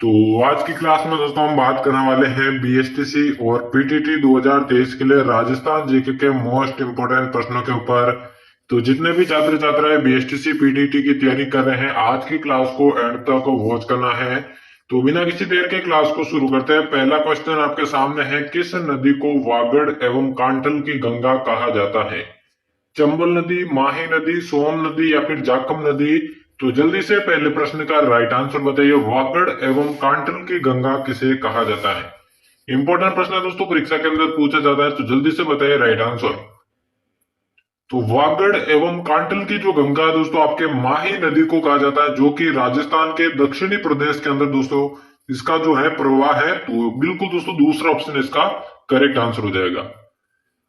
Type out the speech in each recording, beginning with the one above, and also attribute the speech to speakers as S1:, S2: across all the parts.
S1: तो आज की क्लास में दोस्तों हम बात करने वाले हैं बीएसटीसी और पीटीटी 2023 के लिए राजस्थान जीके के मोस्ट इंपोर्टेंट प्रश्नों के ऊपर। तो जितने भी छात्र छात्राएं बीएसटीसी पीटीटी की तैयारी कर रहे हैं, आज की क्लास को एंड तक वॉच करना है। तो बिना किसी देर के क्लास को शुरू करते हैं। पहला क्वेश्चन आपके सामने है, किस नदी को वागड़ एवं कांटल की गंगा कहा जाता है? चंबल नदी, माही नदी, सोन नदी या फिर जाखम नदी? तो जल्दी से पहले प्रश्न का राइट आंसर बताइए। वागड़ एवं कांटल की गंगा किसे कहा जाता है? इंपॉर्टेंट प्रश्न है दोस्तों, परीक्षा के अंदर पूछा जाता है, तो जल्दी से बताइए राइट आंसर। तो वागड़ एवं कांटल की जो गंगा है दोस्तों, आपके माही नदी को कहा जाता है, जो कि राजस्थान के दक्षिणी प्रदेश के अंदर दोस्तों इसका जो है प्रवाह है। तो बिल्कुल दोस्तों दूसरा ऑप्शन इसका करेक्ट आंसर हो जाएगा।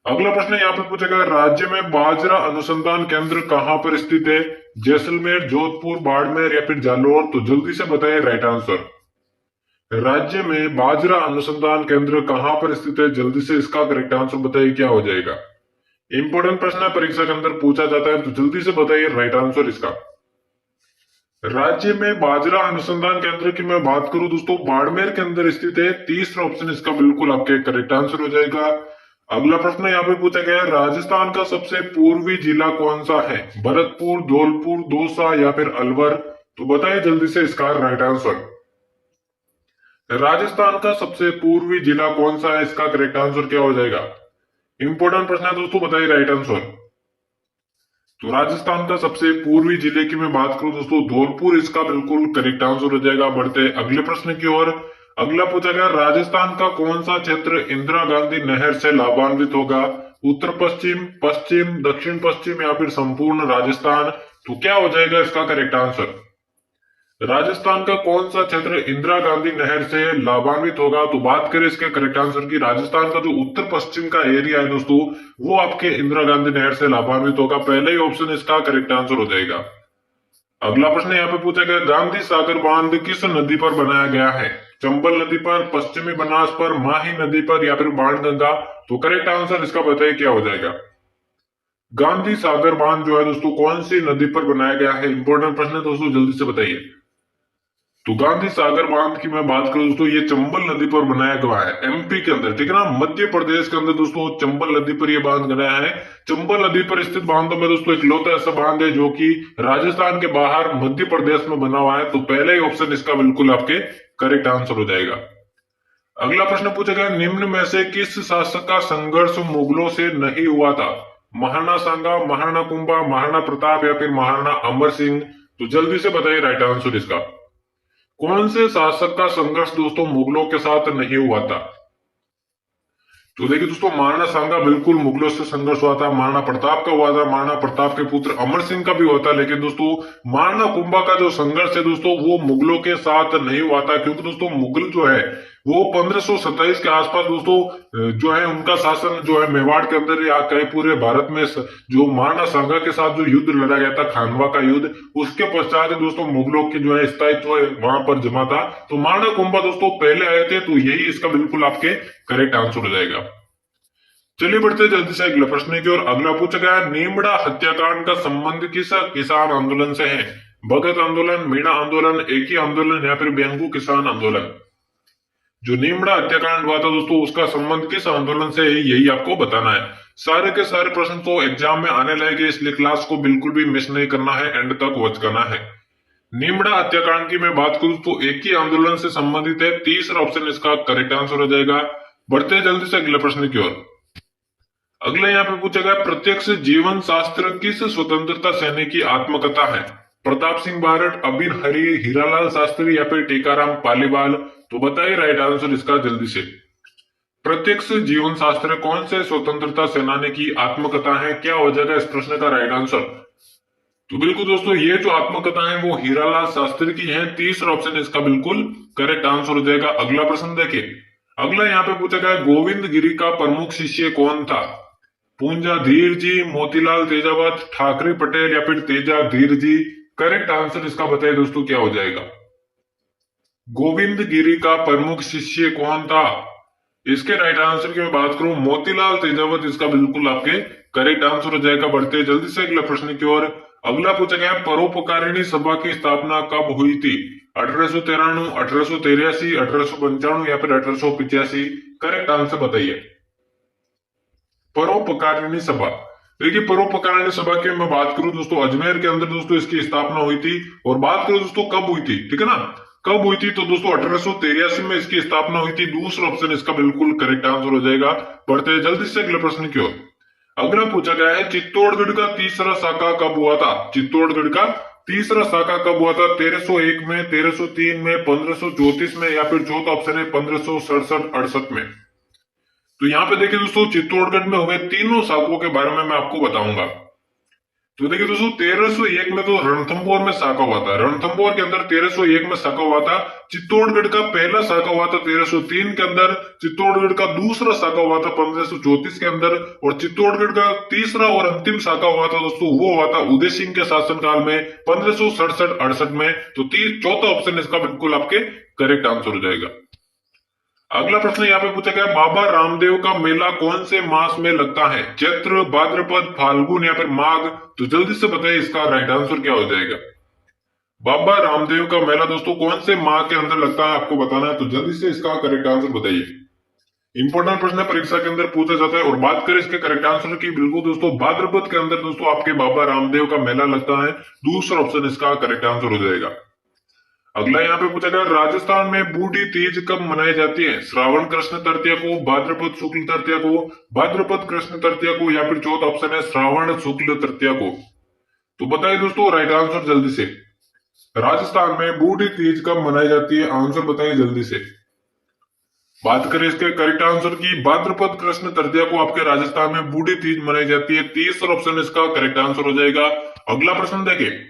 S1: अगला प्रश्न यहाँ पे पूछा गया, राज्य में बाजरा अनुसंधान केंद्र कहाँ पर स्थित है? जैसलमेर, जोधपुर, बाड़मेर या फिर जालोर? तो जल्दी से बताइए राइट आंसर। राज्य में बाजरा अनुसंधान केंद्र कहाँ पर स्थित है? जल्दी से इसका करेक्ट आंसर बताइए, क्या हो जाएगा? इंपॉर्टेंट प्रश्न है, परीक्षा के अंदर पूछा जाता है, तो जल्दी से बताइए राइट आंसर इसका। राज्य में बाजरा अनुसंधान केंद्र की मैं बात करूं दोस्तों, बाड़मेर के अंदर स्थित है। तीसरा ऑप्शन इसका बिल्कुल आपके करेक्ट आंसर हो जाएगा। अगला प्रश्न यहाँ पे पूछा गया है, राजस्थान का सबसे पूर्वी जिला कौन सा है? भरतपुर, धौलपुर, दौसा या फिर अलवर? तो बताइए जल्दी से इसका राइट आंसर। राजस्थान का सबसे पूर्वी जिला कौन सा है? इसका करेक्ट आंसर क्या हो जाएगा? इंपॉर्टेंट प्रश्न है दोस्तों, बताइए राइट आंसर। तो राजस्थान का सबसे पूर्वी जिले की मैं बात करूं दोस्तों, धौलपुर इसका बिल्कुल करेक्ट आंसर हो जाएगा। बढ़ते अगले प्रश्न की ओर। अगला पूछा गया, राजस्थान का कौन सा क्षेत्र इंदिरा गांधी नहर से लाभान्वित होगा? उत्तर पश्चिम, पश्चिम, दक्षिण पश्चिम या फिर संपूर्ण राजस्थान? तो क्या हो जाएगा इसका करेक्ट आंसर? राजस्थान का कौन सा क्षेत्र इंदिरा गांधी नहर से लाभान्वित होगा? तो बात करें इसके करेक्ट आंसर की, राजस्थान का जो उत्तर पश्चिम का एरिया है दोस्तों, वो आपके इंदिरा गांधी नहर से लाभान्वित होगा। पहले ही ऑप्शन इसका करेक्ट आंसर हो जाएगा। अगला प्रश्न यहाँ पे पूछा गया, गांधी सागर बांध किस नदी पर बनाया गया है? चंबल नदी पर, पश्चिमी बनास पर, माही नदी पर या फिर बाणगंगा? तो करेक्ट आंसर इसका बताइए, क्या हो जाएगा? गांधी सागर बांध जो है दोस्तों, कौन सी नदी पर बनाया गया है? इंपॉर्टेंट प्रश्न है दोस्तों, जल्दी से बताइए। तो गांधी सागर बांध की मैं बात करूं दोस्तों, ये चंबल नदी पर बनाया गया है, एमपी के अंदर, ठीक है ना, मध्य प्रदेश के अंदर दोस्तों चंबल नदी पर ये बांध बनाया है। चंबल नदी पर स्थित बांधों में दोस्तों एक लौता ऐसा बांध है जो कि राजस्थान के बाहर मध्य प्रदेश में बना हुआ है। तो पहले ही ऑप्शन इसका बिल्कुल आपके करेक्ट आंसर हो जाएगा। अगला प्रश्न पूछा गया, निम्न में से किस शासक का संघर्ष मुगलों से नहीं हुआ था? महाराणा सांगा, महाराणा कुंभा, महाराणा प्रताप या फिर महाराणा अमर सिंह? तो जल्दी से बताइए राइट आंसर इसका। कौन से शासक का संघर्ष दोस्तों मुगलों के साथ नहीं हुआ था? तो देखिए दोस्तों, महाराणा सांगा बिल्कुल मुगलों से संघर्ष हुआ था, महाराणा प्रताप का हुआ था, महाराणा प्रताप के पुत्र अमर सिंह का भी हुआ था। लेकिन दोस्तों महाराणा कुंभा का जो संघर्ष है दोस्तों, वो मुगलों के साथ नहीं हुआ था, क्योंकि दोस्तों मुगल जो है वो 1527 के आसपास दोस्तों जो है उनका शासन जो है मेवाड़ के अंदर या कई पूरे भारत में जो महाराणा सांगा के साथ जो युद्ध लड़ा गया था, खानवा का युद्ध, उसके पश्चात दोस्तों मुगलों के जो है स्थायित्व वहां पर जमा था। तो महाराणा कुंभा दोस्तों पहले आए थे, तो यही इसका बिल्कुल आपके करेक्ट आंसर हो जाएगा। चलिए बढ़ते जल्दी से अगले प्रश्न की ओर। अगला पूछा गया, नीमड़ा हत्याकांड का संबंध किस किसान आंदोलन से है? भगत आंदोलन, मीणा आंदोलन, एक ही आंदोलन या फिर बेंगू किसान आंदोलन? जो नीमड़ा हत्याकांड हुआ था दोस्तों, उसका संबंध किस आंदोलन से है, यही आपको बताना है। सारे के सारे प्रश्न तो एग्जाम में आने लगे, इसलिए क्लास को बिल्कुल भी मिस नहीं करना है, एंड तक वॉच करना है। नीमड़ा हत्याकांड की मैं बात करूं तो एक ही आंदोलन से संबंधित है। तीसरा ऑप्शन इसका करेक्ट आंसर हो जाएगा। बढ़ते जल्दी से अगले प्रश्न की ओर। अगले यहाँ पे पूछा गया, प्रत्यक्ष जीवन शास्त्र किस स्वतंत्रता सैनिक की आत्मकथा है? प्रताप सिंह बारट, अबीर हरि, हीरालाल शास्त्री या फिर टीकाराम पालीवाल? तो बताइए राइट आंसर इसका जल्दी से। प्रत्यक्ष जीवन शास्त्र कौन से स्वतंत्रता सेनानी की आत्मकथा है? क्या हो जाएगा इस प्रश्न का राइट आंसर? तो बिल्कुल दोस्तों, ये जो आत्मकथा है वो हीरालाल शास्त्री की है। तीसरा ऑप्शन इसका बिल्कुल करेक्ट आंसर हो जाएगा। अगला प्रश्न देखिए। अगला यहाँ पे पूछा गया, गोविंद गिरी का प्रमुख शिष्य कौन था? पूंजा धीर जी, मोतीलाल तेजावत, ठाकरे पटेल या फिर तेजा धीर जी? करेक्ट आंसर इसका बताइए दोस्तों, क्या हो जाएगा? गोविंद गिरी का प्रमुख शिष्य कौन था? इसके राइट आंसर की मैं बात करूं, मोतीलाल तेजावत इसका बिल्कुल आपके करेक्ट आंसर हो जाएगा। बढ़ते जल्दी से अगले प्रश्न की ओर। अगला पूछा गया, परोपकारिणी सभा की स्थापना कब हुई थी? 1893, 1883, 1895 या फिर 1885? करेक्ट आंसर बताइए। परोपकारिणी सभा। देखिए, परोपकारिणी सभा की मैं बात करूं दोस्तों, अजमेर के अंदर दोस्तों इसकी स्थापना हुई थी। और बात करूं दोस्तों कब हुई थी, ठीक है ना, कब हुई थी, तो दोस्तों 1883 में इसकी स्थापना हुई थी। दूसरा ऑप्शन इसका बिल्कुल करेक्ट आंसर हो जाएगा। बढ़ते हैं जल्दी से अगले प्रश्न की ओर। अगला पूछा गया है, चित्तौड़गढ़ का तीसरा शाखा कब हुआ था? चित्तौड़गढ़ का तीसरा शाखा कब हुआ था? 1301 में, 1303 में, 1534 में, या फिर चौथा ऑप्शन है 1567-68 में? तो यहाँ पे देखिए दोस्तों, चित्तौड़गढ़ में हुए तीनों शाखाओं के बारे में मैं आपको बताऊंगा। तो देखिए दोस्तों, 1301 में तो रणथंभौर में शाखा हुआ था। रणथंभौर के अंदर 1301 में शाखा हुआ था। चित्तौड़गढ़ का पहला शाखा हुआ था 1303 के अंदर। चित्तौड़गढ़ का दूसरा शाखा हुआ था 1534 के अंदर। और चित्तौड़गढ़ का तीसरा और अंतिम शाखा हुआ था दोस्तों, वो हुआ था उदय सिंह के शासनकाल में 1567-68 में। तो चौथा ऑप्शन इसका बिल्कुल आपके करेक्ट आंसर हो जाएगा। अगला प्रश्न यहाँ पे पूछा गया, बाबा रामदेव का मेला कौन से मास में लगता है? चैत्र, भाद्रपद, फाल्गुन या फिर माघ? तो जल्दी से बताइए इसका राइट आंसर क्या हो जाएगा। बाबा रामदेव का मेला दोस्तों कौन से माह के अंदर लगता है, आपको बताना है। तो जल्दी से इसका करेक्ट आंसर बताइए। इंपॉर्टेंट प्रश्न है, परीक्षा के अंदर पूछा जाता है। और बात करें इसके करेक्ट आंसर की, बिल्कुल दोस्तों भाद्रपद के अंदर दोस्तों आपके बाबा रामदेव का मेला लगता है। दूसरा ऑप्शन इसका करेक्ट आंसर हो जाएगा। अगला यहाँ पे पूछा गया, राजस्थान में बूढ़ी तीज कब मनाई जाती है? श्रावण कृष्ण तृतीया को, भाद्रपद शुक्ल तृतीया को, भाद्रपद कृष्ण तृतीया को, या फिर चौथा ऑप्शन है श्रावण शुक्ल तृतीया को? तो बताइए दोस्तों राइट आंसर जल्दी से। राजस्थान में बूढ़ी तीज कब मनाई जाती है? आंसर बताइए जल्दी से। बात करें इसके करेक्ट आंसर की, भाद्रपद कृष्ण तृतीया को आपके राजस्थान में बूढ़ी तीज मनाई जाती है। तीसरा ऑप्शन इसका करेक्ट आंसर हो जाएगा। अगला प्रश्न देखिए,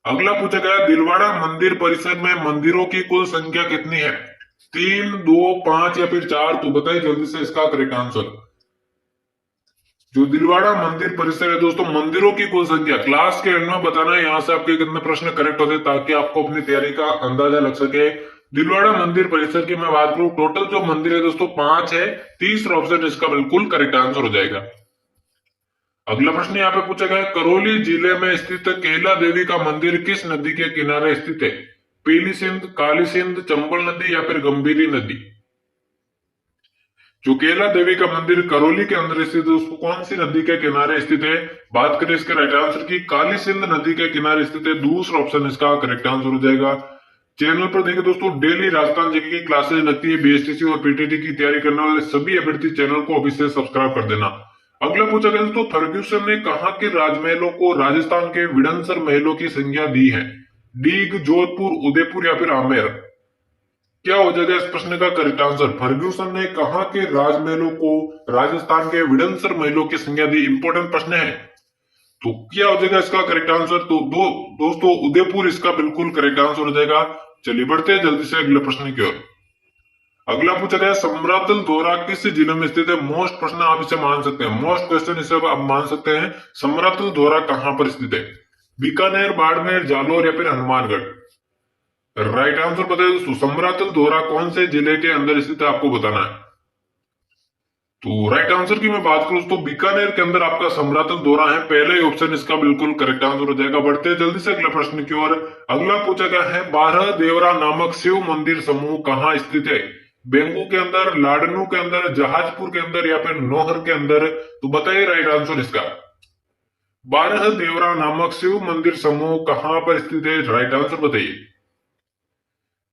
S1: अगला पूछा गया, दिलवाड़ा मंदिर परिसर में मंदिरों की कुल संख्या कितनी है? 3, 2, 5 या फिर 4? तो बताइए जल्दी से इसका करेक्ट आंसर। जो दिलवाड़ा मंदिर परिसर है दोस्तों, मंदिरों की कुल संख्या क्लास के एंड में बताना है यहाँ से आपके कितने प्रश्न करेक्ट होते, ताकि आपको अपनी तैयारी का अंदाजा लग सके। दिलवाड़ा मंदिर परिसर की मैं बात करूं, टोटल जो मंदिर है दोस्तों 5 है। तीसरा ऑप्शन इसका बिल्कुल करेक्ट आंसर हो जाएगा। अगला प्रश्न यहाँ पे पूछा गया, करौली जिले में स्थित केला देवी का मंदिर किस नदी के किनारे स्थित है? पीली सिंध, काली सिंध, चंबल नदी या फिर गंभीरी नदी? जो केला देवी का मंदिर करौली के अंदर स्थित है उसको कौन सी नदी के किनारे स्थित है? बात करें इसके राइट आंसर की, काली सिंध नदी के किनारे स्थित है। दूसरा ऑप्शन इसका करेक्ट आंसर हो जाएगा। चैनल पर देखिए दोस्तों, डेली राजस्थान जीके की क्लासेस लगती है। बीएसटीसी और पीटीटी की तैयारी करने वाले सभी अभ्यर्थी चैनल को अभी से सब्सक्राइब कर देना। अगला पूछा गया दोस्तों, फर्ग्यूसन ने कहा कि राजमहलों को राजस्थान के विडंसर महलों की संज्ञा दी है? डीग, जोधपुर, उदयपुर या फिर आमेर? क्या हो जाएगा इस प्रश्न का करेक्ट आंसर? फर्ग्यूसन ने कहा कि राजमहलों को राजस्थान के विडंसर महलों की संज्ञा दी। इंपॉर्टेंट प्रश्न है, तो क्या हो जाएगा इसका करेक्ट आंसर? तो दोस्तों उदयपुर इसका बिल्कुल करेक्ट आंसर हो जाएगा। चलिए बढ़ते हैं जल्दी से अगले प्रश्न की ओर। अगला पूछा गया, समरातल दौरा किस जिले में स्थित है? मोस्ट प्रश्न आप इसे मान सकते हैं, मोस्ट क्वेश्चन इसे आप मान सकते हैं। समरातल दौरा कहां पर स्थित है? बीकानेर, बाड़मेर, जालोर या फिर हनुमानगढ़? राइट आंसर बताइए दोस्तों, समरातल दौरा कौन से जिले के अंदर स्थित है, आपको बताना है। तो राइट आंसर की मैं बात करूं तो बीकानेर के अंदर आपका समरातल दौरा है। पहले ऑप्शन इसका बिल्कुल करेक्ट आंसर हो जाएगा। बढ़ते हैं जल्दी से अगले प्रश्न की ओर। अगला पूछा गया है, 12 देवरा नामक शिव मंदिर समूह कहाँ स्थित है? बेंगू के अंदर, लाडनू के अंदर, जहाजपुर के अंदर या फिर नोहर के अंदर? तो बताइए राइट आंसर इसका। 12 देवरा नामक शिव मंदिर समूह कहां पर स्थित है? राइट आंसर बताइए।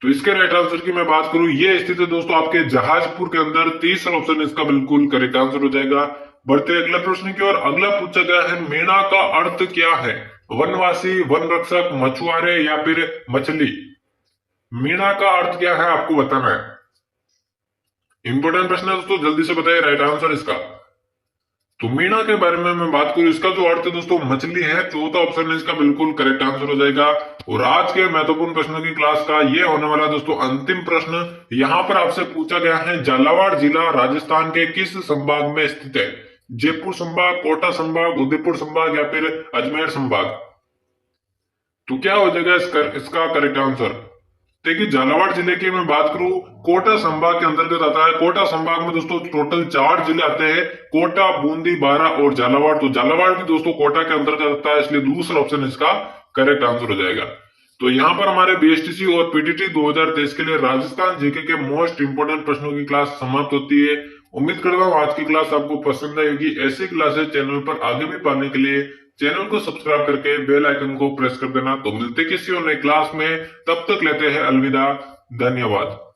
S1: तो इसके राइट आंसर की मैं बात करूं, ये स्थित है दोस्तों आपके जहाजपुर के अंदर। तीसरा ऑप्शन इसका बिल्कुल करेक्ट आंसर हो जाएगा। बढ़ते अगले प्रश्न की ओर। अगला पूछा गया है, मीणा का अर्थ क्या है? वनवासी, वन रक्षक, मछुआरे या फिर मछली? मीणा का अर्थ क्या है, आपको बताना है। इंपॉर्टेंट प्रश्न है दोस्तों, जल्दी से बताइए राइट आंसर इसका। तो मीणा के बारे में मैं बात करूं, इसका जो अर्थ है दोस्तों मछली है। चौथा ऑप्शन है इसका बिल्कुल करेक्ट आंसर हो जाएगा। और आज के महत्वपूर्ण प्रश्नों की क्लास का ये होने वाला दोस्तों अंतिम प्रश्न। यहां पर आपसे पूछा गया है, झालावाड़ जिला राजस्थान के किस संभाग में स्थित है? जयपुर संभाग, कोटा संभाग, उदयपुर संभाग या फिर अजमेर संभाग? तो क्या हो जाएगा इसका करेक्ट आंसर? देखिए, झालावाड़ जिले की मैं बात करूं, कोटा संभाग के अंतर्गत आता है। कोटा संभाग में दोस्तों टोटल 4 जिले आते हैं, कोटा, बूंदी, बारा और झालावाड़। तो झालावाड़ भी दोस्तों कोटा के अंतर्गत आता है, इसलिए दूसरा ऑप्शन इसका करेक्ट आंसर हो जाएगा। तो यहाँ पर हमारे बीएसटीसी और पीटीटी 2023 के लिए राजस्थान जीके के मोस्ट इंपोर्टेंट प्रश्नों की क्लास समाप्त होती है। उम्मीद करता हूँ आज की क्लास आपको पसंद आएगी। ऐसी क्लासेस चैनल पर आगे भी पाने के लिए चैनल को सब्सक्राइब करके बेल आइकन को प्रेस कर देना। तो मिलते किसी और नई क्लास में, तब तक लेते हैं अलविदा। धन्यवाद।